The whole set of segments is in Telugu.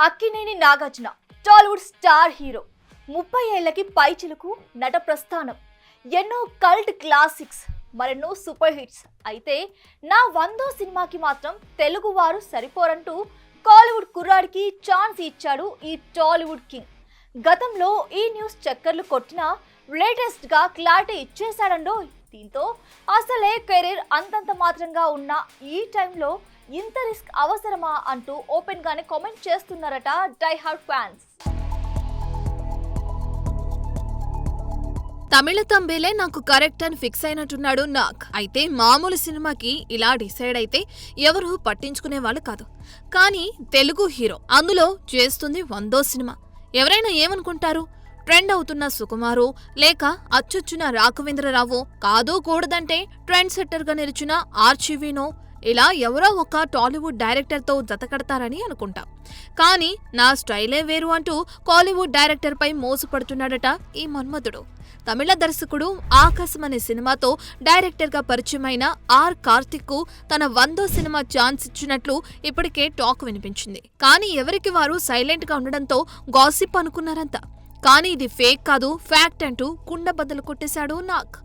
అక్కినేని నాగార్జున టాలీవుడ్ స్టార్ హీరో 30 ఏళ్లకి పైచిలుకు నట ప్రస్థానం ఎన్నో కల్ట్ క్లాసిక్స్ మరెన్నో సూపర్ హిట్స్ అయితే నా 100వ సినిమాకి మాత్రం తెలుగు వారు సరిపోరంటూ కాలీవుడ్ కుర్రాడికి ఛాన్స్ ఇచ్చాడు ఈ టాలీవుడ్ కింగ్. గతంలో ఈ న్యూస్ చక్కర్లు కొట్టినా లేటెస్ట్ గా క్లారిటీ ఇచ్చేశాడండో. దీంతో అసలే కెరీర్ అంతంత మాత్రంగా ఉన్న ఈ టైంలో ఇంత రిస్క్ అవసరమా అంటూ ఓపెన్ గానే కామెంట్ చేస్తున్నారట డై హార్డ్ ఫ్యాన్స్. తమిళ తంబేలే నాకు కరెక్ట్ అని ఫిక్స్ అయినట్టున్నాడు నాగ్. అయితే మామూలు సినిమాకి ఇలా డిసైడ్ అయితే ఎవరు పట్టించుకునే వాళ్ళు కాదు. కానీ తెలుగు హీరో అందులో చేస్తుంది 100వ సినిమా. ఎవరైనా ఏమనుకుంటారు? ట్రెండ్ అవుతున్న సుకుమారు లేక అచ్చొచ్చిన రాఘవేంద్రరావు కాదు, కూడదంటే ట్రెండ్ సెట్టర్గా నిలిచిన ఆర్చివీనో ఇలా ఎవరో ఒక టాలీవుడ్ డైరెక్టర్తో జతకడతారని అనుకుంటాం. కానీ నా స్టైలే వేరు అంటూ కాలీవుడ్ డైరెక్టర్పై మోసపడుతున్నాడట ఈ మన్మధుడు. తమిళ దర్శకుడు ఆకాశం అనే సినిమాతో డైరెక్టర్గా పరిచయమైన ఆర్ కార్తిక్ కు తన 100వ సినిమా ఛాన్స్ ఇచ్చినట్లు ఇప్పటికే టాక్ వినిపించింది. కానీ ఎవరికి వారు సైలెంట్ గా ఉండడంతో గాసిప్ అనుకున్నారంతా. కానీ ఇది ఫేక్ కాదు, ఫ్యాక్ట్ అంటూ కుండ బద్దలు కొట్టేశాడు నాగ్.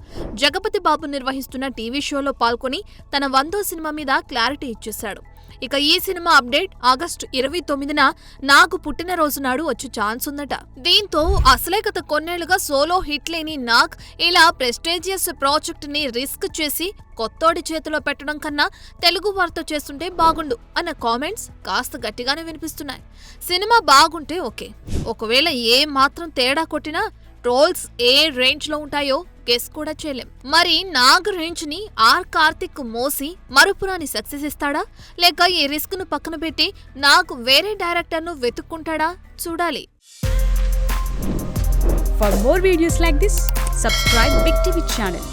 జగపతి బాబు నిర్వహిస్తున్న టీవీ షోలో పాల్గొని తన 100వ సినిమా మీద క్లారిటీ ఇచ్చేశాడు. ఇక ఈ సినిమా అప్డేట్ ఆగస్టు 29న నాగ్ పుట్టినరోజు నాడు వచ్చే ఛాన్స్ ఉందట. దీంతో అసలే గత కొన్నేళ్లుగా సోలో హిట్ లేని నాగ్ ఇలా ప్రెస్టీజియస్ ప్రాజెక్ట్ ని రిస్క్ చేసి కొత్తోడి చేతిలో పెట్టడం కన్నా తెలుగు వారితో చేస్తుంటే బాగుండు అన్న కామెంట్స్ కాస్త గట్టిగానే వినిపిస్తున్నాయి. సినిమా బాగుంటే ఓకే, ఒకవేళ ఏ మాత్రం తేడా కొట్టినా ట్రోల్స్ ఏ రేంజ్ లో ఉంటాయో గెస్ కూడా చేయలేం. మరి నాగ్ రేంజ్ ని ఆర్ కార్తిక్ మోసి మరుపురాని సక్సెస్ ఇస్తాడా, లేక ఈ రిస్క్ ను పక్కన పెట్టి నాగ్ వేరే డైరెక్టర్ ను వెతుక్కుంటాడా చూడాలి. For more videos like this, subscribe Big TV channel.